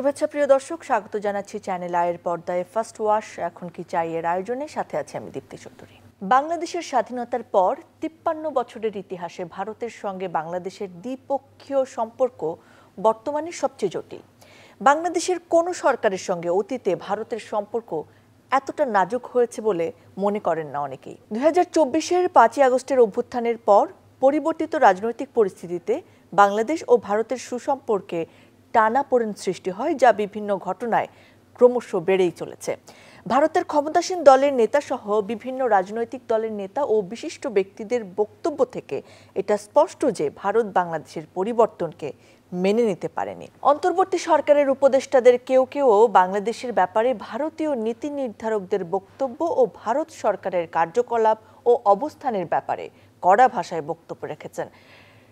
শুভেচ্ছা প্রিয় দর্শক, স্বাগত জানাচ্ছি চ্যানেল আয়ের পর্দায় ফার্স্ট ওয়াশ এখন কি চাই এর আয়োজনে। সাথে আছে আমি দীপ্তি চৌধুরী। বাংলাদেশের স্বাধীনতার পর 53 বছরের ইতিহাসে ভারতের সঙ্গে বাংলাদেশের দ্বিপক্ষীয় সম্পর্ক বর্তমানে সবচেয়ে জটিল। বাংলাদেশের কোন সরকারের সঙ্গে অতীতে ভারতের সম্পর্ক এতটা নাজুক হয়েছে বলে মনে করেন না অনেকেই। 2024-এর 5ই আগস্টের অভ্যুত্থানের পর পরিবর্তিত রাজনৈতিক পরিস্থিতিতে বাংলাদেশ ও ভারতের সুসম্পর্কে টানাপোড়েন সৃষ্টি হয়, যা বিভিন্ন ঘটনায় ক্রমশ বেড়েই চলেছে। ভারতের ক্ষমতাসীন দলের নেতা সহ বিভিন্ন রাজনৈতিক দলের নেতা ও বিশিষ্ট ব্যক্তিদের বক্তব্য থেকে এটা স্পষ্ট যে ভারত বাংলাদেশের পরিবর্তনকে মেনে নিতে পারেনি। অন্তর্বর্তী সরকারের উপদেষ্টাদের কেউ কেউ বাংলাদেশের ব্যাপারে ভারতীয় নীতি নির্ধারকদের বক্তব্য ও ভারত সরকারের কার্যকলাপ ও অবস্থানের ব্যাপারে কড়া ভাষায় বক্তব্য রেখেছেন।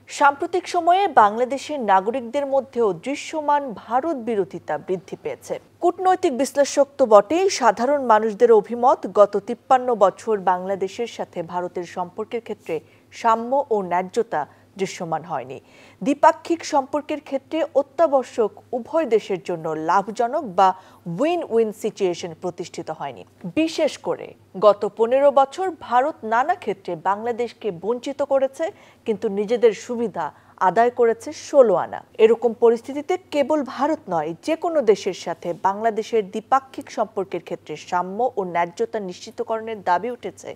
সাম্প্রতিক সময়ে বাংলাদেশের নাগরিকদের মধ্যেও দৃশ্যমান ভারত বিরোধিতা বৃদ্ধি পেয়েছে। কূটনৈতিক বিশ্লেষক তো বটেই, সাধারণ মানুষদের অভিমত গত 53 বছর বাংলাদেশের সাথে ভারতের সম্পর্কের ক্ষেত্রে সাম্য ও ন্যায্যতা দৃশ্যমান হয়নি। দ্বিপাক্ষিক সম্পর্কের ক্ষেত্রে অত্যাবশ্যক উভয় দেশের জন্য লাভজনক বা উইন উইন সিচুয়েশন প্রতিষ্ঠিত হয়নি। বিশেষ করে গত 15 বছর ভারত নানা ক্ষেত্রে বাংলাদেশকে বঞ্চিত করেছে, কিন্তু নিজেদের সুবিধা আদায় করেছে 16 আনা। এরকম পরিস্থিতিতে কেবল ভারত নয়, যে কোনো দেশের সাথে বাংলাদেশের দ্বিপাক্ষিক সম্পর্কের ক্ষেত্রে সাম্য ও ন্যায্যতা নিশ্চিতকরণের দাবি উঠেছে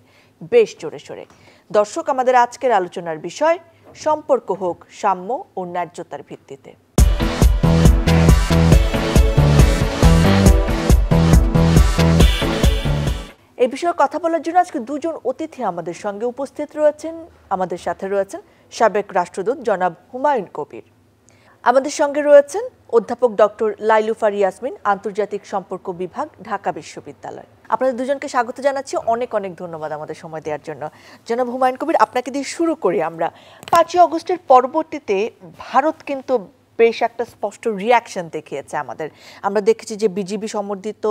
বেশ জোরে সোরে। দর্শক, আমাদের আজকের আলোচনার বিষয় সম্পর্ক হোক সাম্য ও ন্যায্যতার ভিত্তিতে। এই বিষয়ে কথা বলার জন্য আজকে দুজন অতিথি আমাদের সঙ্গে উপস্থিত রয়েছেন। আমাদের সাথে রয়েছেন সাবেক রাষ্ট্রদূত জনাব হুমায়ুন কবির, আমাদের সঙ্গে রয়েছেন অধ্যাপক ডক্টর লাইলুফার ইয়াসমিন, আন্তর্জাতিক সম্পর্ক বিভাগ, ঢাকা বিশ্ববিদ্যালয়। আপনাদের দুজনকে স্বাগত জানাচ্ছি, অনেক অনেক ধন্যবাদ আমাদের সময় দেওয়ার জন্য। জনাব হুমায়ুন কবির, আপনাকে দিয়ে শুরু করি আমরা। 5ই আগস্টের পরবর্তীতে ভারত কিন্তু বেশ একটা স্পষ্ট রিয়াকশন দেখিয়েছে আমরা দেখেছি যে বিজিবি সমর্থিত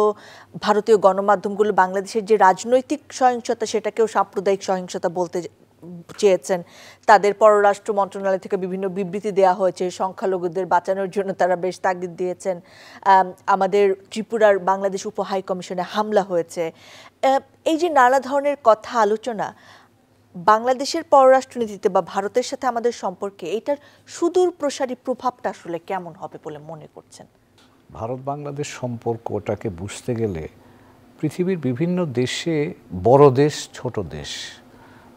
ভারতীয় গণমাধ্যমগুলো বাংলাদেশের যে রাজনৈতিক সহিংসতা সেটাকেও সাম্প্রদায়িক সহিংসতা বলতে চেয়েছেন। তাদের পররাষ্ট্র মন্ত্রণালয় থেকে বিভিন্ন বিবৃতি দেওয়া হয়েছে, সংখ্যালঘুদের বাঁচানোর জন্য তারা বেশ তাগিদ দিয়েছেন। আমাদের ত্রিপুরার বাংলাদেশ উপ হাই কমিশনে হামলা হয়েছে। এই যে নানা ধরনের কথা আলোচনা বাংলাদেশের পররাষ্ট্রনীতিতে বা ভারতের সাথে আমাদের সম্পর্কে, এটার সুদূর প্রসারী প্রভাবটা আসলে কেমন হবে বলে মনে করছেন? ভারত বাংলাদেশ সম্পর্কটাকে বুঝতে গেলে পৃথিবীর বিভিন্ন দেশে বড় দেশ, ছোট দেশ,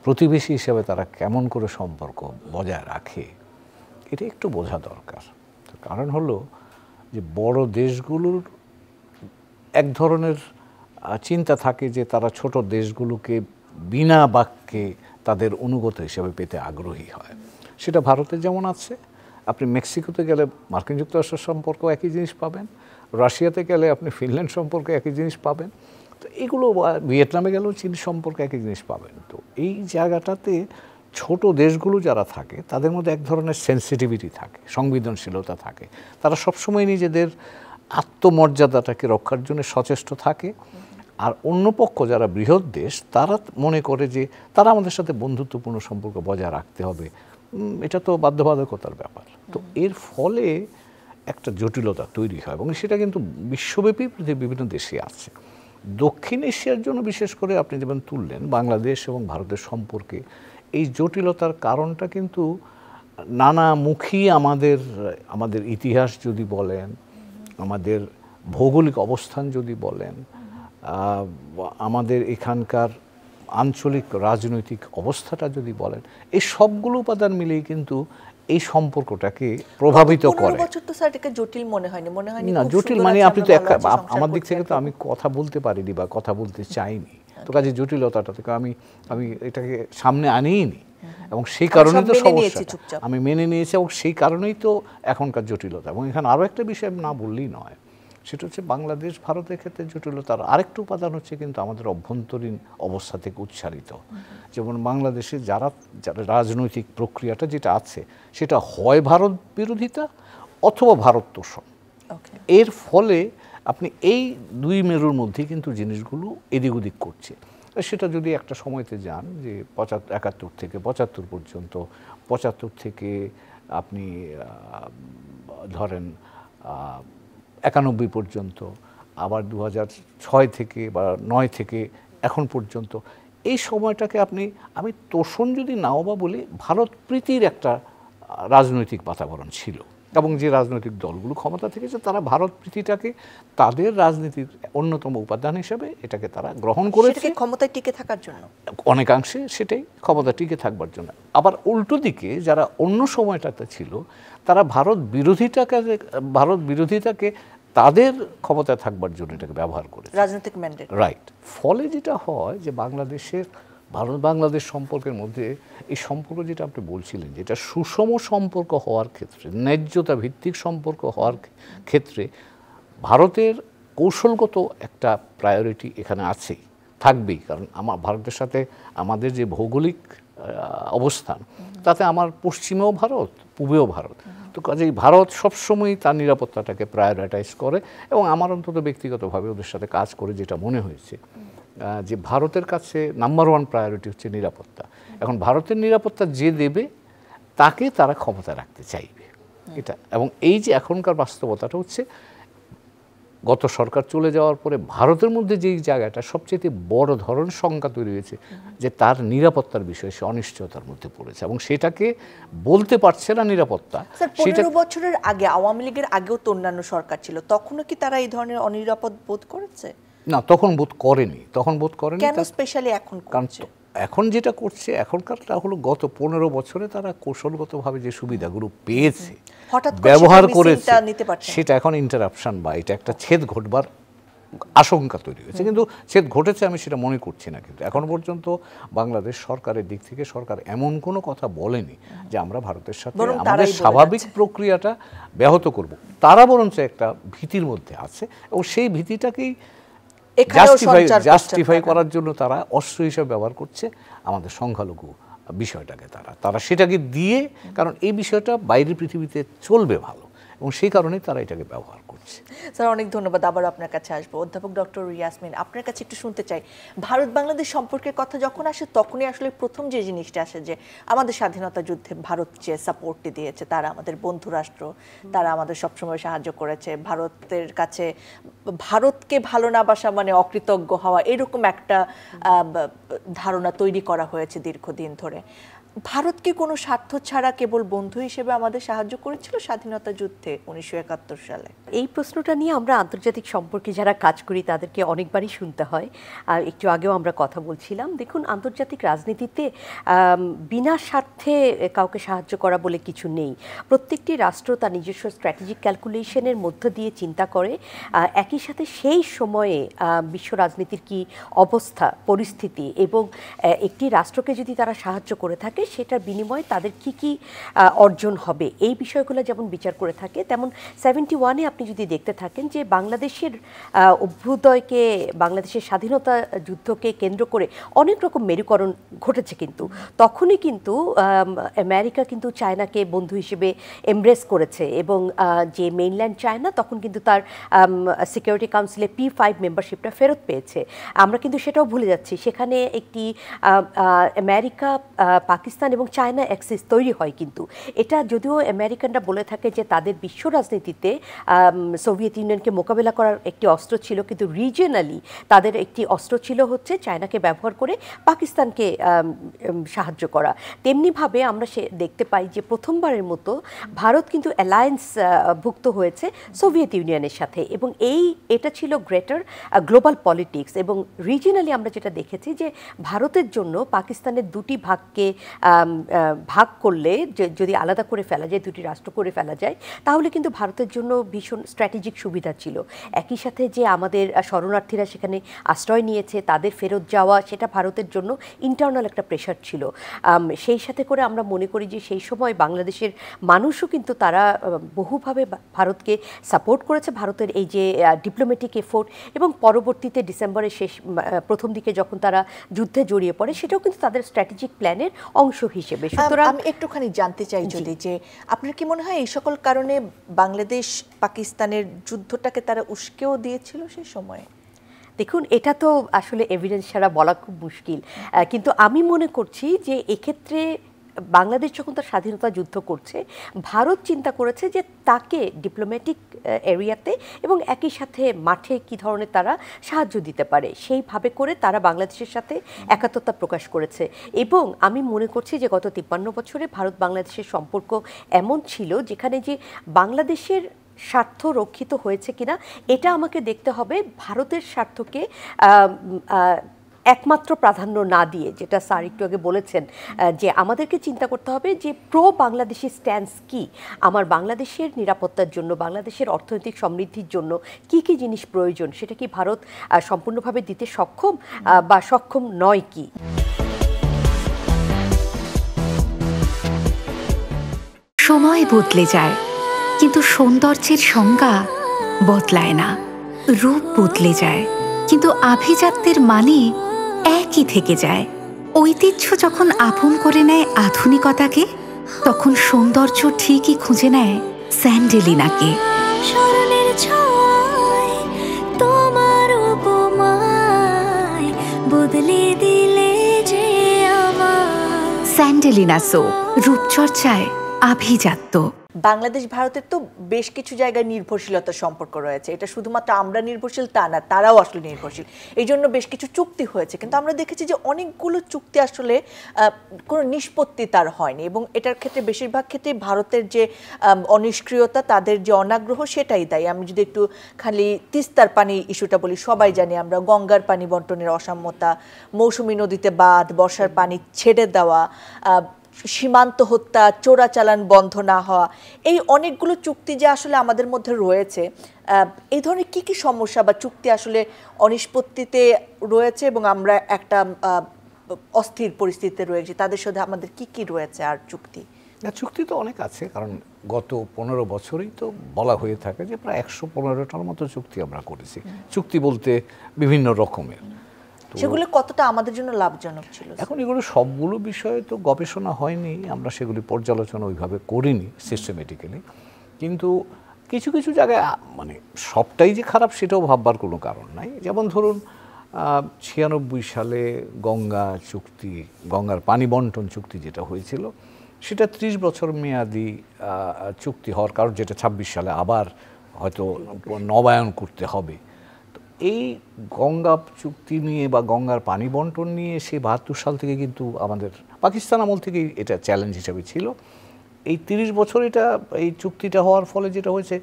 প্রতিবেশী হিসেবে তারা কেমন করে সম্পর্ক বজায় রাখে এটা একটু বোঝা দরকার। কারণ হলো যে বড় দেশগুলোর এক ধরনের চিন্তা থাকে যে তারা ছোট দেশগুলোকে বিনা বাক্যে তাদের অনুগত হিসেবে পেতে আগ্রহী হয়। সেটা ভারতে যেমন আছে। আপনি মেক্সিকোতে গেলে মার্কিন যুক্তরাষ্ট্রের সম্পর্ক একই জিনিস পাবেন, রাশিয়াতে গেলে আপনি ফিনল্যান্ড সম্পর্কে একই জিনিস পাবেন, তো এগুলো ভিয়েতনামে গেলেও চীন সম্পর্কে একই জিনিস পাবেন। তো এই জায়গাটাতে ছোট দেশগুলো যারা থাকে তাদের মধ্যে এক ধরনের সেন্সিটিভিটি থাকে, সংবেদনশীলতা থাকে। তারা সবসময় নিজেদের আত্মমর্যাদাটাকে রক্ষার জন্য সচেষ্ট থাকে। আর অন্য পক্ষ যারা বৃহৎ দেশ তারা মনে করে যে তারা আমাদের সাথে বন্ধুত্বপূর্ণ সম্পর্ক বজায় রাখতে হবে, এটা তো বাধ্যবাধকতার ব্যাপার। তো এর ফলে একটা জটিলতা তৈরি হয় এবং সেটা কিন্তু বিশ্বব্যাপী পৃথিবীর বিভিন্ন দেশে আছে। দক্ষিণ এশিয়ার জন্য বিশেষ করে আপনি যেমন তুললেন বাংলাদেশ এবং ভারতের সম্পর্কে এই জটিলতার কারণটা কিন্তু নানামুখী। আমাদের ইতিহাস যদি বলেন, আমাদের ভৌগোলিক অবস্থান যদি বলেন, আমাদের এখানকার আঞ্চলিক রাজনৈতিক অবস্থাটা যদি বলেন, এই সবগুলো উপাদান মিলেই কিন্তু এই সম্পর্কটাকে প্রভাবিত করে। জটিল মনে হয়নি না, জটিল মানে আপনি তো আমার দিক থেকে তো আমি কথা বলতে পারিনি বা কথা বলতে চাইনি, তো কাজে জটিলতাটা থেকে আমি এটাকে সামনে আনিনি এবং সেই কারণেই তো সমস্যা আমি মেনে নিয়েছি এবং সেই কারণেই তো এখনকার জটিলতা। এবং এখানে আরও একটা বিষয় না বললেই নয়, সেটা হচ্ছে বাংলাদেশ ভারতের ক্ষেত্রে জটিলতার আরেকটা উপাদান হচ্ছে কিন্তু আমাদের অভ্যন্তরীণ অবস্থা থেকে উচ্চারিত। যেমন বাংলাদেশে যারা রাজনৈতিক প্রক্রিয়াটা যেটা আছে সেটা হয় ভারত বিরোধিতা অথবা ভারত তোষণ। এর ফলে আপনি এই দুই মেরুর মধ্যে কিন্তু জিনিসগুলো এদিক ওদিক করছে। সেটা যদি একটা সময়তে যান যে 71 থেকে 75 পর্যন্ত, 75 থেকে আপনি ধরেন 91 পর্যন্ত, আবার 2006 থেকে বা 9 থেকে এখন পর্যন্ত, এই সময়টাকে আমি তোষণ যদি নাও বা বলি, ভারত প্রীতির একটা রাজনৈতিক বাতাবরণ ছিল, এবং যে রাজনৈতিক দলগুলো ক্ষমতা থেকেছে তারা ভারত প্রীতিটাকে তাদের রাজনীতির অন্যতম উপাদান হিসেবে এটাকে তারা গ্রহণ করেছে, ক্ষমতায় টিকে থাকার জন্য, অনেকাংশে সেটাই, ক্ষমতা টিকে থাকবার জন্য। আবার উল্টো দিকে যারা অন্য সময়টাতে ছিল, তারা ভারত বিরোধিতাকে তাদের ক্ষমতায় থাকবার জন্য এটাকে ব্যবহার করে, রাজনৈতিক ম্যান্ডেট। রাইট। ফলে যেটা হয় যে ভারত বাংলাদেশ সম্পর্কের মধ্যে এই সম্পর্ক যেটা আপনি বলছিলেন, যেটা সুষম সম্পর্ক হওয়ার ক্ষেত্রে, ন্যায্যতা ভিত্তিক সম্পর্ক হওয়ার ক্ষেত্রে ভারতের কৌশলগত একটা প্রায়োরিটি এখানে আছেই, থাকবেই। কারণ ভারতের সাথে আমাদের যে ভৌগোলিক অবস্থান, তাতে আমার পশ্চিমেও ভারত, পূবেও ভারত, তো কাজেই ভারত সবসময়ই তার নিরাপত্তাটাকে প্রায়োরিটাইজ করে। এবং আমার অন্তত ব্যক্তিগতভাবে ওদের সাথে কাজ করে যেটা মনে হয়েছে, যে ভারতের কাছে নাম্বার 1 প্রায়োরিটি হচ্ছে নিরাপত্তা। এখন ভারতের নিরাপত্তা যে দেবে তাকে তারা ক্ষমতা রাখতে চাইবে, এটা। এবং এই যে এখনকার বাস্তবতাটা হচ্ছে, গত সরকার চলে যাওয়ার পরে ভারতের মধ্যে যেই জায়গাটা সবচেয়ে বড় ধরনের শঙ্কা তৈরি হয়েছে, যে তার নিরাপত্তার বিষয়ে সে অনিশ্চয়তার মধ্যে পড়েছে, এবং সেটাকে বলতে পারছে না নিরাপত্তা। 15 বছরের আগে, আওয়ামী লীগের আগেও তো অন্যান্য সরকার ছিল, তখনও কি তারা এই ধরনের অনিরাপদ বোধ করেছে? না, তখন বোধ করেনি। কেন স্পেশালি এখন করছে? এখন যেটা করছে, এখনকারটা হলো গত 15 বছরে তারা কৌশলগতভাবে যে সুবিধাগুলো পেয়েছে, ব্যবহার করেছে, সেটা এখন ইন্টারাপশন বা এটা একটা ছেদ ঘটবার আশঙ্কা তৈরি হয়েছে। কিন্তু ছেদ ঘটেছে আমি সেটা মনে করছি না। কিন্তু এখন পর্যন্ত বাংলাদেশ সরকারের দিক থেকে সরকার এমন কোনো কথা বলেনি যে আমরা ভারতের সাথে আমাদের স্বাভাবিক প্রক্রিয়াটা ব্যাহত করব। তারা বরঞ্চ একটা ভীতির মধ্যে আছে, এবং সেই ভীতিটাকেই জাস্টিফাই করার জন্য তারা অস্ত্র হিসেবে ব্যবহার করছে আমাদের সংখ্যালঘু বিষয়টাকে। তারা সেটাকে দিয়ে, কারণ এই বিষয়টা বাইরের পৃথিবীতে চলবে ভালো, এবং সেই কারণেই তারা এটাকে ব্যবহার করছে। স্যার, অনেক ধন্যবাদ। আবার আপনার কাছে আসবো। অধ্যাপক ডক্টর ইয়াসমিন, আপনার কাছে একটু শুনতে চাই, ভারত বাংলাদেশ সম্পর্কের কথা যখন আসে, তখনই আসলে প্রথম যে জিনিসটা আসে যে আমাদের স্বাধীনতা যুদ্ধে ভারত যে সাপোর্টটি দিয়েছে, তারা আমাদের বন্ধু রাষ্ট্র, তারা আমাদের সবসময় সাহায্য করেছে। ভারতের কাছে ভারতকে ভালো না বাসা মানে অকৃতজ্ঞ হওয়া, এরকম একটা ধারণা তৈরি করা হয়েছে দীর্ঘদিন ধরে। ভারত কি কোনো স্বার্থ ছাড়া কেবল বন্ধু হিসেবে আমাদের সাহায্য করেছিল স্বাধীনতা যুদ্ধে 1971 সালে? এই প্রশ্নটা নিয়ে আমরা আন্তর্জাতিক সম্পর্কে যারা কাজ করি তাদেরকে অনেকবারই শুনতে হয়। আর একটু আগেও আমরা কথা বলছিলাম, দেখুন, আন্তর্জাতিক রাজনীতিতে বিনা স্বার্থে কাউকে সাহায্য করা বলে কিছু নেই। প্রত্যেকটি রাষ্ট্র তার নিজস্ব স্ট্র্যাটেজিক ক্যালকুলেশনের মধ্য দিয়ে চিন্তা করে, একই সাথে সেই সময়ে বিশ্ব রাজনীতির কি অবস্থা, পরিস্থিতি, এবং একটি রাষ্ট্রকে যদি তারা সাহায্য করে থাকে সেটার বিনিময়ে তাদের কি কি অর্জন হবে, এই বিষয়গুলো যেমন বিচার করে থাকে, তেমন 71-এ আপনি যদি দেখতে থাকেন যে বাংলাদেশের অভ্যুদয়কে, বাংলাদেশের স্বাধীনতা যুদ্ধকে কেন্দ্র করে অনেক রকম মেরুকরণ ঘটেছে। কিন্তু তখনই কিন্তু আমেরিকা কিন্তু চায়নাকে বন্ধু হিসেবে এমব্রেস করেছে, এবং যে মেইনল্যান্ড চায়না তখন কিন্তু তার সিকিউরিটি কাউন্সিলে P5 মেম্বারশিপটা ফেরত পেয়েছে। আমরা কিন্তু সেটাও ভুলে যাচ্ছি। সেখানে একটি আমেরিকা, পাকিস্তান এবং চায়না অ্যাক্সিস তৈরি হয়। কিন্তু এটা যদিও আমেরিকানরা বলে থাকে যে তাদের বিশ্ব রাজনীতিতে সোভিয়েত ইউনিয়নকে মোকাবেলা করার একটি অস্ত্র ছিল, কিন্তু রিজিয়নালি তাদের একটি অস্ত্র ছিল হচ্ছে চায়নাকে ব্যবহার করে পাকিস্তানকে সাহায্য করা। তেমনিভাবে আমরা দেখতে পাই যে প্রথমবারের মতো ভারত কিন্তু অ্যালায়েন্স ভুক্ত হয়েছে সোভিয়েত ইউনিয়নের সাথে, এবং এটা ছিল গ্রেটার গ্লোবাল পলিটিক্স। এবং রিজিয়নালি আমরা যেটা দেখেছি যে ভারতের জন্য পাকিস্তানের দুটি ভাগকে ভাগ করলে, যদি আলাদা করে ফেলা যায়, দুটি রাষ্ট্র করে ফেলা যায়, তাহলে কিন্তু ভারতের জন্য ভীষণ স্ট্র্যাটেজিক সুবিধা ছিল। একই সাথে যে আমাদের শরণার্থীরা সেখানে আশ্রয় নিয়েছে, তাদের ফেরত যাওয়া, সেটা ভারতের জন্য ইন্টারনাল একটা প্রেশার ছিল। সেই সাথে করে আমরা মনে করি যে সেই সময় বাংলাদেশের মানুষও কিন্তু তারা বহুভাবে ভারতকে সাপোর্ট করেছে, ভারতের এই যে ডিপ্লোম্যাটিক এফোর্ট, এবং পরবর্তীতে ডিসেম্বরের প্রথম দিকে যখন তারা যুদ্ধে জড়িয়ে পড়ে, সেটাও কিন্তু তাদের স্ট্র্যাটেজিক প্ল্যানের অংশ হিসেবে। সুতরাং আমি একটুখানি জানতে চাই যদি, যে আপনার কি মনে হয় এই সকল কারণে বাংলাদেশ পাকিস্তানের যুদ্ধটাকে তারা উস্কেও দিয়েছিল সেই সময়ে? দেখুন, এটা তো আসলে এভিডেন্স ছাড়া বলা খুব মুশকিল, কিন্তু আমি মনে করছি যে এক্ষেত্রে বাংলাদেশ যখন তার স্বাধীনতা যুদ্ধ করছে, ভারত চিন্তা করেছে যে তাকে ডিপ্লোম্যাটিক এরিয়াতে এবং একই সাথে মাঠে কি ধরনের তারা সাহায্য দিতে পারে সেইভাবে করে তারা বাংলাদেশের সাথে একাত্মতা প্রকাশ করেছে। এবং আমি মনে করছি যে গত 53 বছরে ভারত বাংলাদেশের সম্পর্ক এমন ছিল যেখানে যে বাংলাদেশের স্বার্থ রক্ষিত হয়েছে কিনা এটা আমাকে দেখতে হবে, ভারতের স্বার্থকে একমাত্র প্রাধান্য না দিয়ে, যেটা স্যার একটু আগে বলেছেন যে আমাদেরকে চিন্তা করতে হবে যে প্রো বাংলাদেশি স্ট্যান্স কি, আমার বাংলাদেশের নিরাপত্তার জন্য, বাংলাদেশের অর্থনৈতিক সমৃদ্ধির জন্য কি কি জিনিস প্রয়োজন, সেটা কি ভারত সম্পূর্ণভাবে দিতে সক্ষম বা সক্ষম নয় কি। সময় বদলে যায় কিন্তু সৌন্দর্যের সংজ্ঞা বদলায় না, রূপ বদলে যায় কিন্তু আভিজাত্যের মানে একই থেকে যায়। ঐতিহ্য যখন আপন করে নেয় আধুনিকতাকে, তখন সৌন্দর্য ঠিকই খুঁজে নেয় স্যান্ডেলিনাকে। স্মরণের ছয় তোমার উপমায় বদলে দিলে যে আমার। স্যান্ডেলিনা সো, রূপচর্চায় আভিজাত্য। বাংলাদেশ ভারতের তো বেশ কিছু জায়গায় নির্ভরশীলতার সম্পর্ক রয়েছে, এটা শুধুমাত্র আমরা নির্ভরশীল তা না, তারাও আসলে নির্ভরশীল, এই জন্য বেশ কিছু চুক্তি হয়েছে। কিন্তু আমরা দেখেছি যে অনেকগুলো চুক্তি আসলে কোনো নিষ্পত্তি তার হয়নি, এবং এটার ক্ষেত্রে বেশিরভাগ ক্ষেত্রে ভারতের যে অনিষ্ক্রিয়তা, তাদের যে অনাগ্রহ, সেটাই দায়ী। আমি যদি একটু খালি তিস্তার পানি ইস্যুটা বলি, সবাই জানি আমরা গঙ্গার পানি বন্টনের অসাম্যতা, মৌসুমী নদীতে বাঁধ, বর্ষার পানি ছেড়ে দেওয়া, সীমান্ত হত্যা, চোরাচালান বন্ধ না হওয়া, এই অনেকগুলো চুক্তি যে আসলে আমাদের মধ্যে রয়েছে, এই ধরনের কি কি সমস্যা বা চুক্তি আসলে অনিষ্পত্তিতে রয়েছে এবং আমরা একটা অস্থির পরিস্থিতিতে রয়েছে, তাদের সাথে আমাদের কি কি রয়েছে আর চুক্তি? চুক্তি তো অনেক আছে, কারণ গত 15 বছরেই তো বলা হয়ে থাকে যে প্রায় 115টার মতো চুক্তি আমরা করেছি। চুক্তি বলতে বিভিন্ন রকমের, সেগুলো কতটা আমাদের জন্য লাভজনক ছিল? এখন এগুলো সবগুলো বিষয়ে তো গবেষণা হয়নি, আমরা সেগুলি পর্যালোচনা ওইভাবে করিনি সিস্টেমেটিক্যালি। কিন্তু কিছু কিছু জায়গায় মানে সবটাই যে খারাপ সেটাও ভাববার কোনো কারণ নাই। যেমন ধরুন 96 সালে গঙ্গা চুক্তি, গঙ্গার পানি বন্টন চুক্তি যেটা হয়েছিল, সেটা 30 বছর মেয়াদি চুক্তি হওয়ার কারণ, যেটা 26 সালে আবার হয়তো নবায়ন করতে হবে। এই গঙ্গা চুক্তি নিয়ে বা গঙ্গার পানি বন্টন নিয়ে সে 72 সাল থেকে কিন্তু আমাদের পাকিস্তান আমল থেকেই এটা চ্যালেঞ্জ হিসেবে ছিল। এই 30 বছর এই চুক্তিটা হওয়ার ফলে যেটা হয়েছে,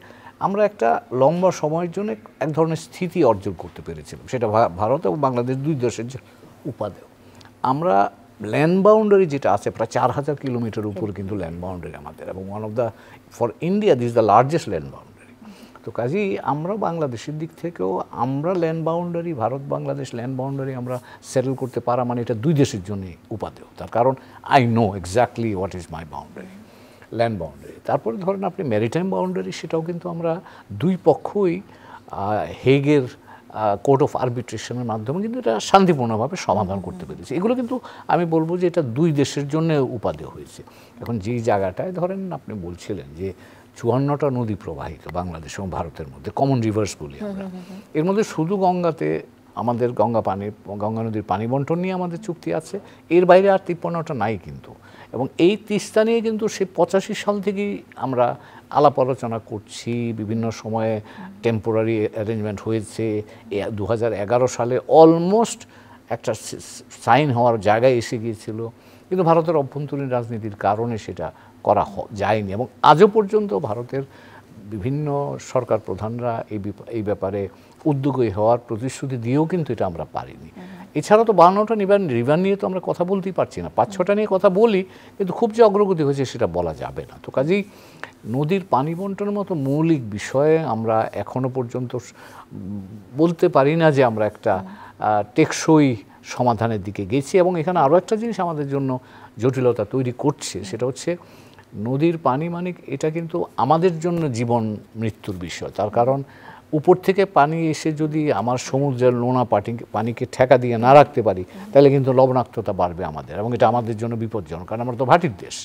আমরা একটা লম্বা সময়ের জন্য এক ধরনের স্থিতি অর্জন করতে পেরেছিলাম, সেটা ভারত এবং বাংলাদেশ দুই দেশের উপাদেয়। আমরা ল্যান্ড বাউন্ডারি যেটা আছে প্রায় 4000 কিলোমিটার উপরে কিন্তু ল্যান্ড বাউন্ডারি আমাদের, এবং one of the for India this the largest land boundary. তো কাজেই আমরা বাংলাদেশের দিক থেকেও আমরা land boundary, Bharat Bangladesh land boundary আমরা সেটেল করতে পারা মানে এটা দুই দেশের জন্যই উপাদেয়। তার কারণ I know exactly what is my boundary, land boundary. তারপরে ধরেন আপনি ম্যারিটাইম বাউন্ডারি, সেটাও কিন্তু আমরা দুই পক্ষই হেগের কোর্ট অফ আরবিট্রেশনের মাধ্যমে কিন্তু এটা শান্তিপূর্ণভাবে সমাধান করতে পেরেছি। এগুলো কিন্তু আমি বলবো যে এটা দুই দেশের জন্য উপাদেয় হয়েছে। এখন যেই জায়গাটায় ধরেন আপনি বলছিলেন যে 54টা নদী প্রবাহিত বাংলাদেশ এবং ভারতের মধ্যে, কমন রিভার্স বলি আমরা, এর মধ্যে শুধু গঙ্গাতে আমাদের গঙ্গা নদীর পানি বন্টন নিয়ে আমাদের চুক্তি আছে, এর বাইরে আর 53টা নাই কিন্তু। এবং এই তিস্তা নিয়ে কিন্তু সে 85 সাল থেকেই আমরা আলাপ আলোচনা করছি, বিভিন্ন সময়ে টেম্পোরারি অ্যারেঞ্জমেন্ট হয়েছে। 2011 সালে অলমোস্ট একটা সাইন হওয়ার জায়গায় এসে গিয়েছিল, কিন্তু ভারতের অভ্যন্তরীণ রাজনীতির কারণে সেটা করা যায়নি। এবং আজও পর্যন্ত ভারতের বিভিন্ন সরকার প্রধানরা এই ব্যাপারে উদ্যোগী হওয়ার প্রতিশ্রুতি দিয়েও কিন্তু এটা আমরা পারিনি। এছাড়া তো 52টা রিভার নিয়ে তো আমরা কথা বলতেই পারছি না, 5-6টা নিয়ে কথা বলি, কিন্তু খুব যে অগ্রগতি হয়েছে সেটা বলা যাবে না। তো কাজেই নদীর পানি বন্টনের মতো মৌলিক বিষয়ে আমরা এখনো পর্যন্ত বলতে পারি না যে আমরা একটা টেকসই সমাধানের দিকে গেছি। এবং এখানে আরও একটা জিনিস আমাদের জন্য জটিলতা তৈরি করছে, সেটা হচ্ছে নদীর পানি মানে এটা কিন্তু আমাদের জন্য জীবন মৃত্যুর বিষয়। তার কারণ উপর থেকে পানি এসে যদি আমার সমুদ্রের নোনা পানিকে ঠেকা দিয়ে না রাখতে পারি, তাহলে কিন্তু লবণাক্ততা বাড়বে আমাদের, এবং এটা আমাদের জন্য বিপজ্জনক, কারণ আমরা তো ভাটির দেশ।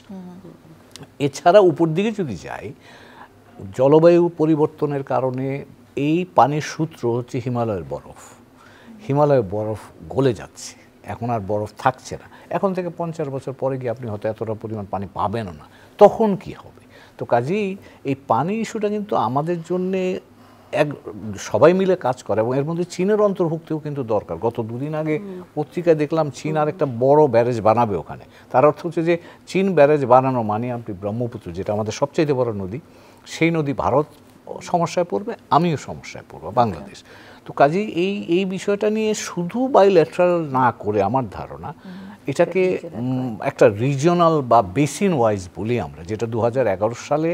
এছাড়া উপর দিকে যদি যাই, জলবায়ু পরিবর্তনের কারণে এই পানির সূত্র হচ্ছে হিমালয়ের বরফ। হিমালয়ের বরফ গলে যাচ্ছে, এখন আর বরফ থাকছে না, এখন থেকে 50 বছর পরে গিয়ে আপনি হয়তো এতটা পরিমাণ পানি পাবেনও না, তখন কি হবে? তো কাজেই এই পানি ইস্যুটা কিন্তু আমাদের জন্যে সবাই মিলে কাজ করে, এবং এর মধ্যে চীনের অন্তর্ভুক্তিও কিন্তু দরকার। গত দুদিন আগে পত্রিকায় দেখলাম চীন আর একটা বড় ব্যারেজ বানাবে ওখানে। তার অর্থ হচ্ছে যে চীন ব্যারেজ বানানো মানে আপনি ব্রহ্মপুত্র, যেটা আমাদের সবচেয়ে বড় নদী, সেই নদী ভারত সমস্যায় পড়বে, আমিও সমস্যায় পড়বো, বাংলাদেশ। তো কাজেই এই বিষয়টা নিয়ে শুধু বাইল্যাটারাল না করে আমার ধারণা এটাকে একটা রিজিওনাল বা বেসিন ওয়াইজ বলি আমরা, যেটা 2011 সালে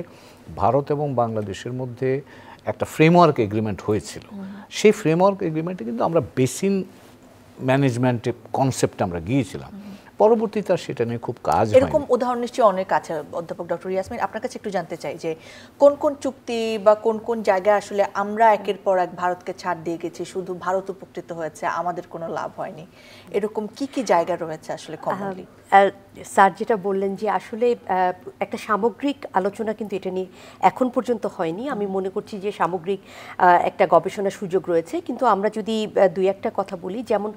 ভারত এবং বাংলাদেশের মধ্যে একটা ফ্রেমওয়ার্ক এগ্রিমেন্ট হয়েছিল। সেই ফ্রেমওয়ার্ক এগ্রিমেন্টে কিন্তু আমরা বেসিন ম্যানেজমেন্টে কনসেপ্টে আমরা গিয়েছিলাম, পরবর্তীতে আর সেটা নিয়ে খুব কাজ হয়নি। এরকম উদাহরণ নিশ্চয়ই অনেক আছে। অধ্যাপক ডক্টর ইয়াসমিন, আপনার কাছে একটু জানতে চাই যে কোন কোন চুক্তি বা কোন কোন জায়গায় আসলে আমরা একের পর এক ভারতকে ছাড় দিয়ে গেছি, শুধু ভারত উপকৃত হয়েছে, আমাদের কোনো লাভ হয়নি, এরকম কি কি জায়গা রয়েছে আসলে কমনলি? স্যার যেটা বললেন যে আসলে একটা সামগ্রিক আলোচনা কিন্তু এটা নিয়ে এখন পর্যন্ত হয়নি। আমি মনে করছি যে সামগ্রিক একটা গবেষণার সুযোগ রয়েছে, কিন্তু আমরা যদি দুই একটা কথা বলি, যেমন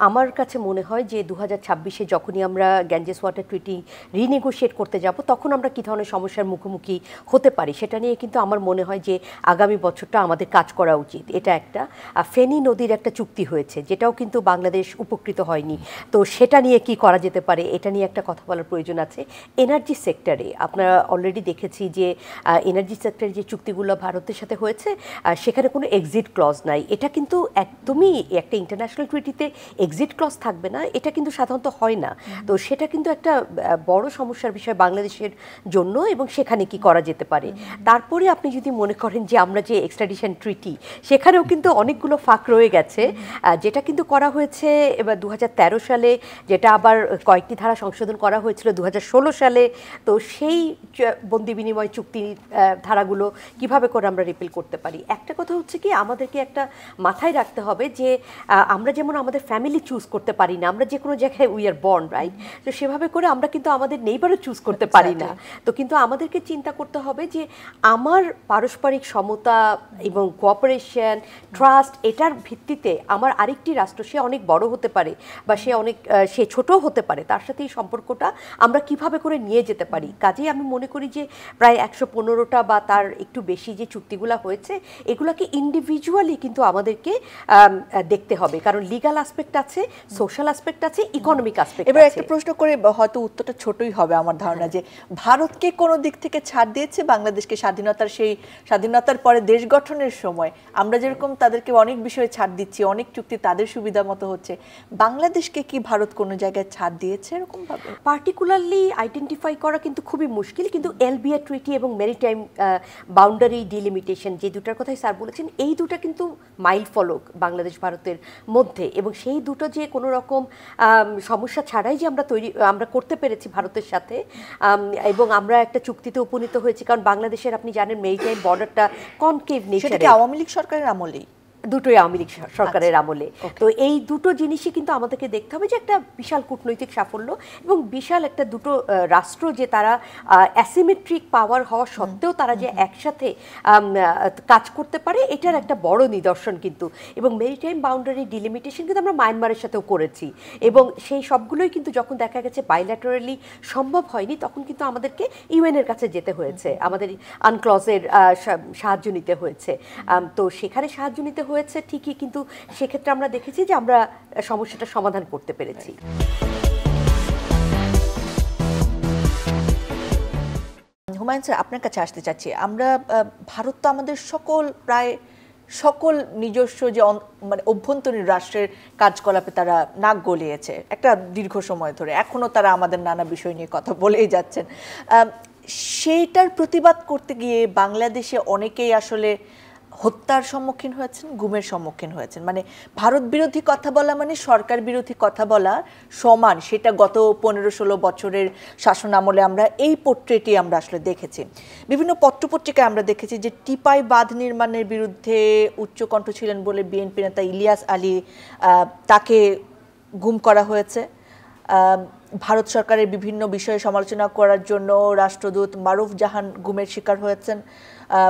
আমার কাছে মনে হয় যে 2026-এ যখনই আমরা গ্যাঞ্জেস ওয়াটার ট্রিটি রিনেগোশিয়েট করতে যাব, তখন আমরা কী ধরনের সমস্যার মুখোমুখি হতে পারি সেটা নিয়ে কিন্তু আমার মনে হয় যে আগামী বছরটা আমাদের কাজ করা উচিত। এটা একটা ফেনী নদীর একটা চুক্তি হয়েছে, যেটাও কিন্তু বাংলাদেশ উপকৃত হয়নি, তো সেটা নিয়ে কি করা যেতে পারে এটা নিয়ে একটা কথা বলার প্রয়োজন আছে। এনার্জি সেক্টরে আপনারা অলরেডি দেখেছি যে এনার্জি সেক্টরে যে চুক্তিগুলো ভারতের সাথে হয়েছে সেখানে কোনো এক্সিট ক্লজ নাই। এটা কিন্তু একদমই একটা ইন্টারন্যাশনাল ট্রিটিতে এক্সিট ক্লজ থাকবে না, এটা কিন্তু সাধারণত হয় না। তো সেটা কিন্তু একটা বড় সমস্যার বিষয় বাংলাদেশের জন্য, এবং সেখানে কি করা যেতে পারে। তারপরে আপনি যদি মনে করেন যে আমরা যে এক্সট্রাডিশন ট্রিটি, সেখানেও কিন্তু অনেকগুলো ফাঁক রয়ে গেছে, যেটা কিন্তু করা হয়েছে এবার 2013 সালে, যেটা আবার কয়েকটি ধারা সংশোধন করা হয়েছিল 2016 সালে। তো সেই বন্দি বিনিময় চুক্তির ধারাগুলো কিভাবে করে আমরা রিপিল করতে পারি। একটা কথা হচ্ছে কি, আমাদেরকে একটা মাথায় রাখতে হবে যে আমরা যেমন আমাদের ফ্যামিলি চুজ করতে পারি না, আমরা যে কোনো জায়গায় উই আর বর্ন, রাইট? তো সেভাবে করে আমরা কিন্তু আমাদের নেইবারও চুজ করতে পারি না। তো কিন্তু আমাদেরকে চিন্তা করতে হবে যে আমার পারস্পরিক সমতা এবং কোঅপারেশন, ট্রাস্ট, এটার ভিত্তিতে আমার আরেকটি রাষ্ট্র, সে অনেক বড় হতে পারে বা সে ছোটও হতে পারে, তার সাথে এই সম্পর্কটা আমরা কিভাবে করে নিয়ে যেতে পারি। কাজেই আমি মনে করি যে প্রায় 115টা বা তার একটু বেশি যে চুক্তিগুলো হয়েছে, এগুলোকে ইন্ডিভিজুয়ালি কিন্তু আমাদেরকে দেখতে হবে, কারণ লিগাল অ্যাসপেক্ট আছে, সোশ্যাল অ্যাসপেক্ট আছে, ইকোনমিক অ্যাসপেক্ট আছে। এবার একটা প্রশ্ন করে, হয়তো উত্তরটা ছোটই হবে আমার ধারণা, যে ভারতকে কোনো দিক থেকে ছাড় দিয়েছে বাংলাদেশকে স্বাধীনতার পরে দেশ গঠনের সময় আমরা যেরকম তাদেরকে অনেক বিষয়ে ছাড় দিচ্ছি, অনেক চুক্তি তাদের সুবিধা মতো হচ্ছে, বাংলাদেশকে কি ভারত কোনো জায়গায় ছাড় দিয়েছে এরকম ভাবে? পার্টিকুলারলি আইডেন্টিফাই করা কিন্তু খুবই মুশকিল, কিন্তু এলবিয়া ট্রিটি এবং মেরিটাইম বাউন্ডারি ডিলিমিটেশন, যে দুটার কথাই স্যার বলেছেন, এই দুটা কিন্তু মাইল ফলক বাংলাদেশ ভারতের মধ্যে, এবং সেই দুটো যে কোনো রকম সমস্যা ছাড়াই যে আমরা করতে পেরেছি ভারতের সাথে, এবং আমরা একটা চুক্তিতে উপনীত হয়েছি। কারণ বাংলাদেশের, আপনি জানেন, মেরিটাইম বর্ডারটা কনকেভ নেচারে। সেটা কি আওয়ামী লীগ সরকারের আমলেই? দুটোই আওয়ামী লীগ সরকারের আমলে। তো এই দুটো জিনিসই কিন্তু আমাদেরকে দেখতে হবে যে একটা বিশাল কূটনৈতিক সাফল্য এবং বিশাল একটা দুটো রাষ্ট্র যে তারা অ্যাসিমেট্রিক পাওয়ার হওয়া সত্ত্বেও তারা যে একসাথে কাজ করতে পারে, এটার একটা বড় নিদর্শন কিন্তু। এবং মেরিটাইম বাউন্ডারি ডিলিমিটেশন কিন্তু আমরা মায়ানমারের সাথেও করেছি, এবং সেই সবগুলোই কিন্তু যখন দেখা গেছে বাইল্যাটারালি সম্ভব হয়নি, তখন কিন্তু আমাদেরকে ইউএনের কাছে যেতে হয়েছে, আমাদের আনক্লজের সাহায্য নিতে হয়েছে। তো সেখানে সাহায্য নিতে হয়েছে ঠিকই, কিন্তু সেক্ষেত্রে আমরা দেখেছি যে আমরা সমস্যাটা সমাধান করতে পেরেছি। হুমায়ুন স্যার, আপনার কাছে আসতে চাচ্ছি, আমরা ভারত তো আমাদের প্রায় সকল নিজস্ব যে মানে অভ্যন্তরীণ রাষ্ট্রের কার্যকলাপে তারা নাক গলিয়েছে একটা দীর্ঘ সময় ধরে, এখনো তারা আমাদের নানা বিষয় নিয়ে কথা বলেই যাচ্ছেন। সেইটার প্রতিবাদ করতে গিয়ে বাংলাদেশে অনেকেই আসলে হত্যার সম্মুখীন হয়েছেন, গুমের সম্মুখীন হয়েছেন। মানে ভারত বিরোধী কথা বলা মানে সরকার বিরোধী কথা বলা সমান, সেটা গত 15-16 বছরের শাসন আমলে আমরা এই পোর্ট্রেটই আমরা আসলে দেখেছি। বিভিন্ন পত্রপত্রিকায় আমরা দেখেছি যে টিপাই বাঁধ নির্মাণের বিরুদ্ধে উচ্চকণ্ঠ ছিলেন বলে বিএনপি নেতা ইলিয়াস আলী, তাকে গুম করা হয়েছে। ভারত সরকারের বিভিন্ন বিষয়ে সমালোচনা করার জন্য রাষ্ট্রদূত মারুফ জাহান গুমের শিকার হয়েছেন।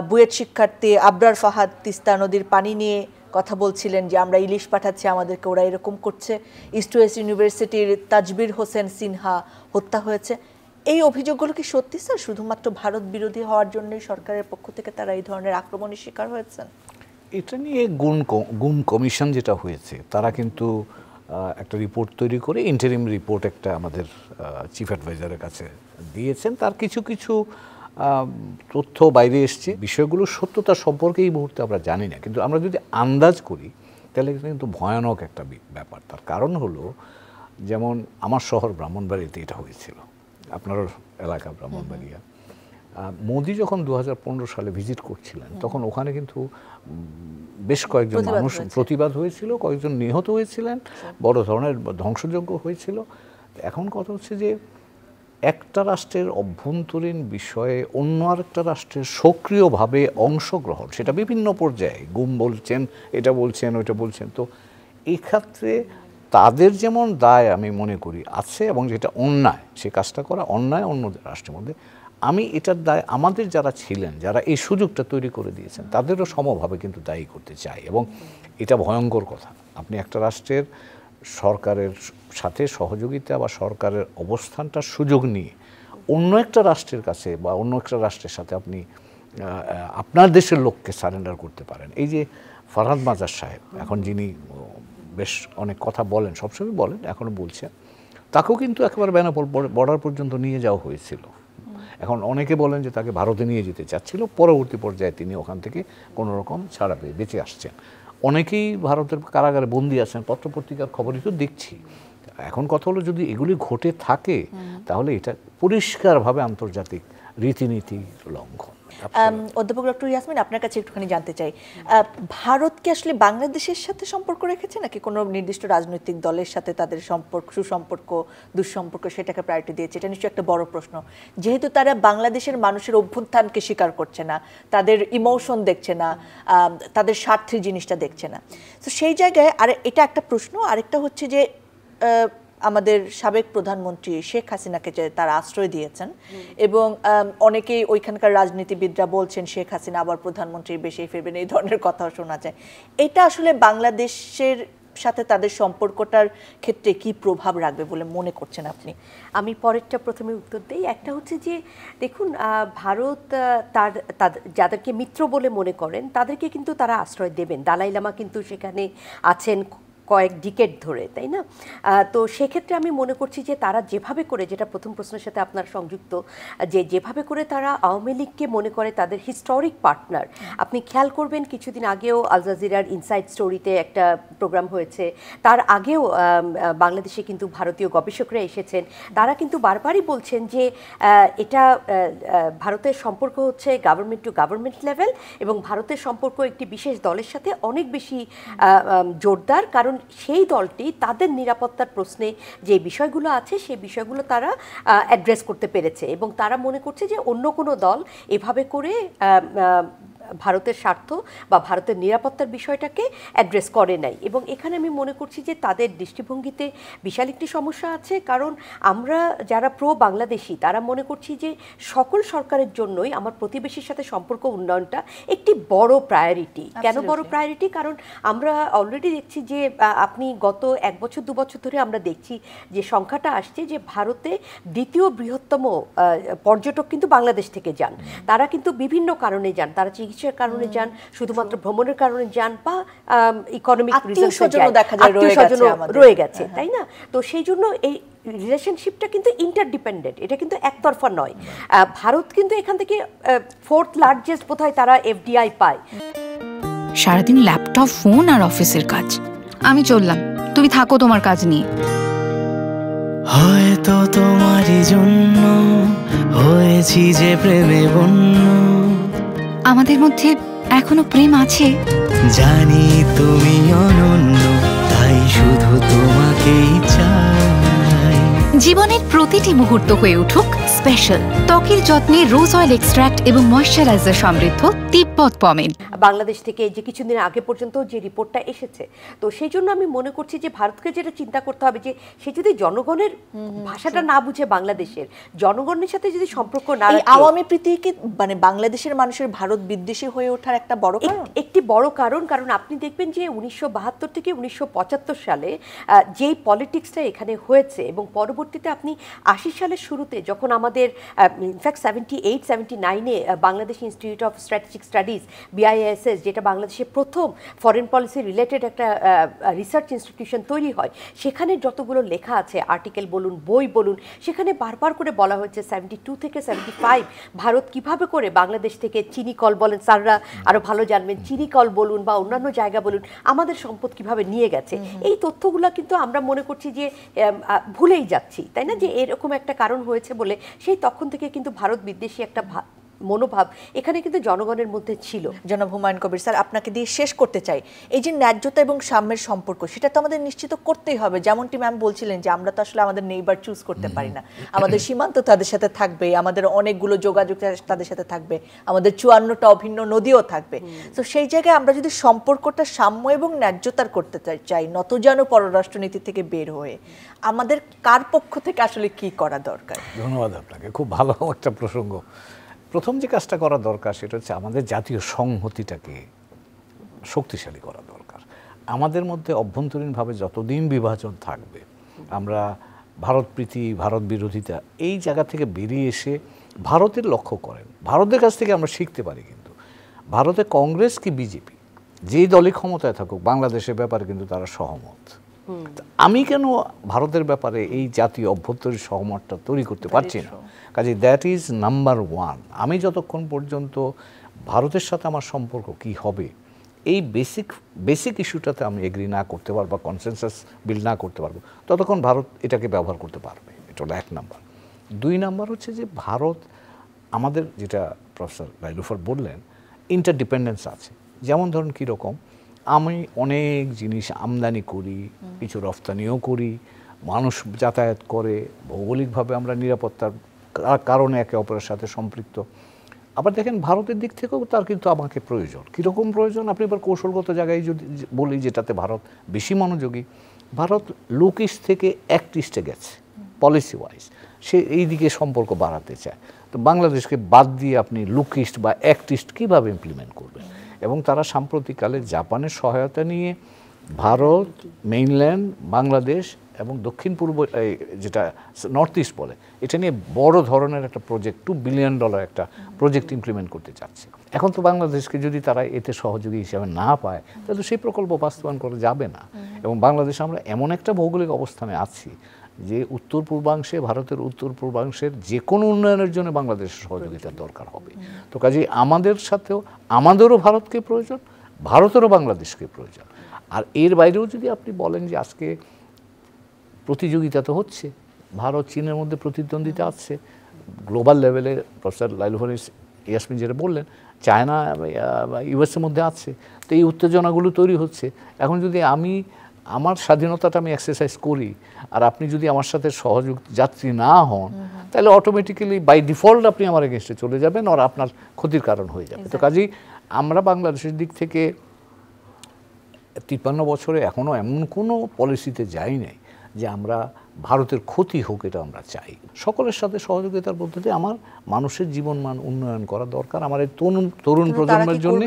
বুয়েট শিক্ষার্থী আবরার ফাহাদ তিস্তা নদীর পানি নিয়ে কথা বলছিলেন যে আমরা ইলিশ পাঠাচ্ছি, আমাদেরকে ওরা এরকম করছে, ইস্ট ওয়েস্ট ইউনিভার্সিটির তাজবির হোসেন সিনহা হত্যা হয়েছে, এই অভিযোগগুলো কি সত্যি স্যার? শুধুমাত্র ভারত বিরোধী হওয়ার জন্যই সরকারের পক্ষ থেকে তারা এই ধরনের আক্রমণের শিকার হয়েছেন? এটা নিয়ে গুম কমিশন যেটা হয়েছে, তারা কিন্তু একটা রিপোর্ট তৈরি করে ইন্টারিম রিপোর্ট একটা আমাদের চিফ অ্যাডভাইজারের কাছে দিয়েছেন। তার কিছু কিছু তথ্য বাইরে এসছে, বিষয়গুলোর সত্যতা সম্পর্কে এই মুহূর্তে আমরা জানি না, কিন্তু আমরা যদি আন্দাজ করি তাহলে কিন্তু ভয়ানক একটা ব্যাপার। তার কারণ হলো, যেমন আমার শহর ব্রাহ্মণবাড়িয়াতে এটা হয়েছিল, আপনার এলাকা ব্রাহ্মণবাড়িয়া। মোদি যখন 2015 সালে ভিজিট করছিলেন, তখন ওখানে কিন্তু বেশ কয়েকজন মানুষ প্রতিবাদ হয়েছিল, কয়েকজন নিহত হয়েছিলেন, বড় ধরনের ধ্বংসযজ্ঞ হয়েছিল। এখন কথা হচ্ছে যে একটা রাষ্ট্রের অভ্যন্তরীণ বিষয়ে অন্য আরেকটা রাষ্ট্রের সক্রিয়ভাবে অংশগ্রহণ, সেটা বিভিন্ন পর্যায়ে, গুম বলছেন, এটা বলছেন, ওইটা বলছেন, তো এই ক্ষেত্রে তাদের যেমন দায় আমি মনে করি আছে, এবং যেটা অন্যায়, সে কাজটা করা অন্যায় অন্য রাষ্ট্রের মধ্যে, আমি এটার দায় আমাদের যারা ছিলেন, যারা এই সুযোগটা তৈরি করে দিয়েছেন, তাদেরও সমভাবে কিন্তু দায়ী করতে চাই। এবং এটা ভয়ঙ্কর কথা, আপনি একটা রাষ্ট্রের সরকারের সাথে সহযোগিতা বা সরকারের অবস্থানটার সুযোগ নিয়ে অন্য একটা রাষ্ট্রের কাছে বা অন্য একটা রাষ্ট্রের সাথে আপনি আপনার দেশের লোককে সারেন্ডার করতে পারেন। এই যে ফরহাদ মাজার সাহেব, এখন যিনি বেশ অনেক কথা বলেন, সবসময় বলেন, এখনও বলছেন, তাকেও কিন্তু একেবারে বেনাপোল বর্ডার পর্যন্ত নিয়ে যাওয়া হয়েছিল। এখন অনেকে বলেন যে তাকে ভারতে নিয়ে যেতে চাচ্ছিল, পরবর্তী পর্যায়ে তিনি ওখান থেকে কোনো রকম ছাড়া পেয়ে বেঁচে আসছেন। অনেকেই ভারতের কারাগারে বন্দী আছেন, পত্রপত্রিকার খবরই তো দেখছি। এখন কথা হলো, যদি এগুলি ঘটে থাকে তাহলে এটা পরিষ্কারভাবে আন্তর্জাতিক রীতিনীতির লঙ্ঘন। অধ্যাপক ডক্টর ইয়াসমিন, আপনার কাছে একটুখানি জানতে চাই, ভারত কি আসলে বাংলাদেশের সাথে সম্পর্ক রেখেছে, নাকি কোনো নির্দিষ্ট রাজনৈতিক দলের সাথে তাদের সম্পর্ক, সুসম্পর্ক, দুঃসম্পর্ক, সেটাকে প্রায়োরিটি দিয়েছে? এটা নিশ্চয়ই একটা বড় প্রশ্ন, যেহেতু তারা বাংলাদেশের মানুষের অভ্যুত্থানকে স্বীকার করছে না, তাদের ইমোশন দেখছে না, তাদের স্বার্থের জিনিসটা দেখছে না। তো সেই জায়গায় আর এটা একটা প্রশ্ন। আরেকটা হচ্ছে যে আমাদের সাবেক প্রধানমন্ত্রী শেখ হাসিনাকে যে তারা আশ্রয় দিয়েছেন, এবং অনেকেই ওইখানকার রাজনীতিবিদরা বলছেন শেখ হাসিনা আবার প্রধানমন্ত্রীর বেশি ফিরবেন, এই ধরনের কথাও শোনা যায়। এটা আসলে বাংলাদেশের সাথে তাদের সম্পর্কটার ক্ষেত্রে কি প্রভাব রাখবে বলে মনে করছেন আপনি? আমি পরেরটা প্রথমে উত্তর দিই। একটা হচ্ছে যে দেখুন, ভারত যাদেরকে মিত্র বলে মনে করেন তাদেরকে কিন্তু তারা আশ্রয় দেবেন। দালাই লামা কিন্তু সেখানে আছেন কয়েক ডিকেড ধরে, তাই না? তো সেক্ষেত্রে আমি মনে করছি যে তারা যেভাবে করে, যেটা প্রথম প্রশ্নের সাথে আপনার সংযুক্ত, যেভাবে করে তারা আওয়ামী লীগকে মনে করে তাদের হিস্টোরিক পার্টনার। আপনি খেয়াল করবেন, কিছুদিন আগেও আল জাজিরার ইনসাইড স্টোরিতে একটা প্রোগ্রাম হয়েছে, তার আগেও বাংলাদেশে কিন্তু ভারতীয় গবেষকরা এসেছেন, তারা কিন্তু বারবারই বলছেন যে এটা ভারতের সম্পর্ক হচ্ছে গভর্নমেন্ট টু গভর্নমেন্ট লেভেল, এবং ভারতের সম্পর্ক একটি বিশেষ দলের সাথে অনেক বেশি জোরদার, কারণ সেই দলটি তাদের নিরাপত্তার প্রশ্নে যে বিষয়গুলো আছে সেই বিষয়গুলো তারা অ্যাড্রেস করতে পেরেছে, এবং তারা মনে করছে যে অন্য কোনো দল এভাবে করে ভারতের স্বার্থ বা ভারতের নিরাপত্তার বিষয়টাকে অ্যাড্রেস করে নাই। এবং এখানে আমি মনে করছি যে তাদের দৃষ্টিভঙ্গিতে বিশাল একটি সমস্যা আছে, কারণ আমরা যারা প্রো বাংলাদেশি তারা মনে করছি যে সকল সরকারের জন্যই আমার প্রতিবেশীর সাথে সম্পর্ক উন্নয়নটা একটি বড় প্রায়োরিটি। কেন বড় প্রায়োরিটি? কারণ আমরা অলরেডি দেখছি যে আপনি গত 1 বছর 2 বছর ধরে আমরা দেখছি যে সংখ্যাটা আসছে যে ভারতে দ্বিতীয় বৃহত্তম পর্যটক কিন্তু বাংলাদেশ থেকে যান। তারা কিন্তু বিভিন্ন কারণে যান, তারা চিকিৎসার কারণে যান, শুধুমাত্র ভ্রমণের কারণে যান, বা ইকোনমিক রয়ে গেছে, তাই না? তো সেই জন্য এই রিলেশনশিপটা কিন্তু ইন্টারডিপেন্ডেন্ট, এটা কিন্তু একতরফা নয়। ভারত কিন্তু এখান থেকে 4th লার্জেস্ট বোধহয় তারা এফডিআই পায়। সারাদিন ল্যাপটপ, ফোন আর অফিসের কাজ। আমি চললাম, তুমি থাকো তোমার কাজ নিয়ে। হয়তো তোমারই জন্য হয়েছি যে প্রেমে বন্য। আমাদের মধ্যে এখনো প্রেম আছে, জানি তুমি অনন্য, তাই শুধু তোমাকেই চাই। জীবনের প্রতিটি মুহূর্ত হয়ে উঠুক স্পেশাল। ত্বকের যত্নে রোজ অয়েল এক্সট্রাক্ট এবং ময়শ্চারাইজার সমৃদ্ধ তিব্বত পমেড। বাংলাদেশ থেকে যে কিছুদিন আগে পর্যন্ত যে রিপোর্টটা এসেছে, তো সেই জন্য আমি মনে করছি যে ভারতকে যেটা চিন্তা করতে হবে যে সে যদি জনগণের ভাষাটা না বুঝে, বাংলাদেশের জনগণের সাথে যদি সম্পর্ক না রাখে, আওয়ামী প্রীতি কি মানে বাংলাদেশের মানুষের ভারত বিদ্বেষী হয়ে ওঠার একটা বড় কারণ? একটি বড় কারণ। কারণ আপনি দেখবেন যে 1972 থেকে 1975 সালে যেই পলিটিক্সটা এখানে হয়েছে এবং পরবর্তীতে আপনি 80 সালের শুরুতে যখন আমাদের ইনফ্যাক্ট 78-79-এ Bangladesh institute of strategic studies BISS, যেটা বাংলাদেশের প্রথম ফরেন পলিসি রিলেটেড একটা রিসার্চ ইনস্টিটিউশন তৈরি হয়, সেখানে যতগুলো লেখা আছে, আর্টিকেল বলুন, বই বলুন, সেখানে বারবার করে বলা হয়েছে 72 থেকে 75 ভারত কিভাবে করে বাংলাদেশ থেকে চিনি কল বলেন, স্যাররা আরো ভালো জানবেন, চিনি কল বলুন বা অন্যান্য জায়গা বলুন, আমাদের সম্পদ কিভাবে নিয়ে গেছে। এই তথ্যগুলো কিন্তু আমরা মনে করছি যে ভুলেই যাচ্ছি, তাই না? যে এরকম একটা কারণ হয়েছে বলে সেই তখন থেকে কিন্তু ভারত বিদ্বেষী একটা মনোভাব এখানে কিন্তু জনগণের মধ্যে ছিল। জনাব হুমায়ুন কবির স্যার, আপনাকে দিয়ে শেষ করতে চাই, এই যে ন্যায্যতা এবং সাম্যের সম্পর্ক, সেটা তো আমাদের নিশ্চিত করতেই হবে। যেমনটি ম্যাম বলছিলেন যে আমরা তো আসলে আমাদের নেইবার চুজ করতে পারি না, আমাদের সীমান্ত তাদের সাথে থাকবে, আমাদের অনেকগুলো যোগাযোগ তাদের সাথে থাকবে, আমাদের 54টা অভিন্ন নদীও থাকবে। তো সেই জায়গায় আমরা যদি সম্পর্কটা সাম্য এবং ন্যায্যতার করতে চাই, নতজানু পররাষ্ট্রনীতি থেকে বের হয়ে, আমাদের কার পক্ষ থেকে আসলে কি করা দরকার? ধন্যবাদ আপনাকে, খুব ভালো একটা প্রসঙ্গ। প্রথম যে কাজটা করা দরকার সেটা হচ্ছে আমাদের জাতীয় সংহতিটাকে শক্তিশালী করা দরকার। আমাদের মধ্যে অভ্যন্তরীণভাবে যতদিন বিভাজন থাকবে, আমরা ভারতপ্রীতি, ভারত বিরোধিতা এই জায়গা থেকে বেরিয়ে এসে ভারতের লক্ষ্য করেন, ভারতের কাছ থেকে আমরা শিখতে পারি। কিন্তু ভারতে কংগ্রেস কি বিজেপি, যেই দলই ক্ষমতায় থাকুক, বাংলাদেশের ব্যাপারে কিন্তু তারা সহমত। আমি কেন ভারতের ব্যাপারে এই জাতীয় অভ্যন্তরীণ সহমতটা তৈরি করতে পারছি না? কাজে দ্যাট ইজ নাম্বার ওয়ান। আমি যতক্ষণ পর্যন্ত ভারতের সাথে আমার সম্পর্ক কি হবে, এই বেসিক ইস্যুটাতে আমি এগ্রি না করতে পারবো বা কনসেনসাস বিল্ড না করতে পারবো, ততক্ষণ ভারত এটাকে ব্যবহার করতে পারবে। এটা হলো 1 নাম্বার। 2 নাম্বার হচ্ছে যে ভারত আমাদের, যেটা প্রফেসর লাইলুফার বললেন, ইন্টারডিপেন্ডেন্স আছে। যেমন ধরুন কীরকম, আমি অনেক জিনিস আমদানি করি, কিছু রফতানিও করি, মানুষ যাতায়াত করে, ভৌগোলিকভাবে আমরা নিরাপত্তার কারণে একে অপরের সাথে সম্পৃক্ত। আবার দেখেন ভারতের দিক থেকেও তার কিন্তু আমাকে প্রয়োজন। কীরকম প্রয়োজন? আপনি এবার কৌশলগত জায়গায় যদি বলি, যেটাতে ভারত বেশি মনোযোগী, ভারত লুকিস্ট থেকে অ্যাক্টিস্টে গেছে পলিসি ওয়াইজ, সে এই দিকে সম্পর্ক বাড়াতে চায়। তো বাংলাদেশকে বাদ দিয়ে আপনি লুকিস্ট বা অ্যাক্টিস্ট কীভাবে ইমপ্লিমেন্ট করবেন? এবং তারা সাম্প্রতিককালে জাপানের সহায়তা নিয়ে ভারত, মেইনল্যান্ড, বাংলাদেশ এবং দক্ষিণ পূর্ব যেটা নর্থ ইস্ট বলে, এটা নিয়ে বড় ধরনের একটা প্রজেক্ট, $2 বিলিয়ন একটা প্রজেক্ট ইমপ্লিমেন্ট করতে চাচ্ছে। এখন তো বাংলাদেশকে যদি তারা এতে সহযোগী হিসেবে না পায়, তাহলে সেই প্রকল্প বাস্তবায়ন করা যাবে না। এবং বাংলাদেশে আমরা এমন একটা ভৌগোলিক অবস্থানে আছি যে উত্তর পূর্বাংশে, ভারতের উত্তর পূর্বাংশের যে কোনো উন্নয়নের জন্য বাংলাদেশের সহযোগিতার দরকার হবে। তো কাজেই আমাদেরও ভারতকে প্রয়োজন, ভারতেরও বাংলাদেশকে প্রয়োজন। আর এর বাইরেও যদি আপনি বলেন যে আজকে প্রতিযোগিতা তো হচ্ছে, ভারত চীনের মধ্যে প্রতিদ্বন্দ্বিতা আছে গ্লোবাল লেভেলে। প্রফেসর লাইলুফার ইয়াসমিন যেটা বললেন, চায়না, ইউএসের মধ্যে আছে। তো এই উত্তেজনাগুলো তৈরি হচ্ছে। এখন যদি আমার স্বাধীনতাটা আমি এক্সারসাইজ করি, আর আপনি যদি আমার সাথে সহযোগ যাত্রী না হন, তাহলে অটোমেটিক্যালি বাই ডিফল্ট আপনি আমার এগেনস্টে চলে যাবেন, আর আপনার ক্ষতির কারণ হয়ে যাবে। তো কাজেই আমরা বাংলাদেশের দিক থেকে 53 বছরে এখনও এমন কোনো পলিসিতে যাই নাই যে আমরা ভারতের ক্ষতি হোক, এটা আমরা চাই। সকলের সাথে সহযোগিতার পদ্ধতি আমার মানুষের জীবনমান উন্নয়ন করা দরকার। আমার এই তরুণ প্রজন্মের জন্য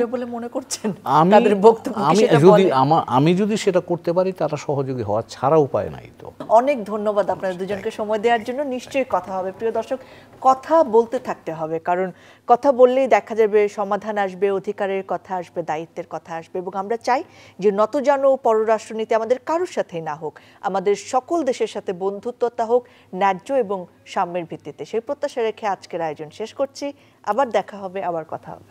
আমি যদি সেটা করতে পারি, তারা সহযোগী হওয়া ছাড়া উপায় নাই। তো অনেক ধন্যবাদ আপনাদের দুজনকে সময় দেওয়ার জন্য। নিশ্চয়ই কথা হবে। প্রিয় দর্শক, কথা বলতে থাকতে হবে, কারণ কথা বললেই দেখা যাবে সমাধান আসবে, অধিকারের কথা আসবে, দায়িত্বের কথা আসবে। এবং আমরা চাই যে নতজানু পররাষ্ট্রনীতি আমাদের কারোর সাথেই না হোক, আমাদের সকল দেশের সাথে বন্ধুত্বতা হোক, ন্যায্য এবং সাম্যের ভিত্তিতে। সেই প্রত্যাশা রেখে আজকের আয়োজন শেষ করছি। আবার দেখা হবে, আবার কথা হবে।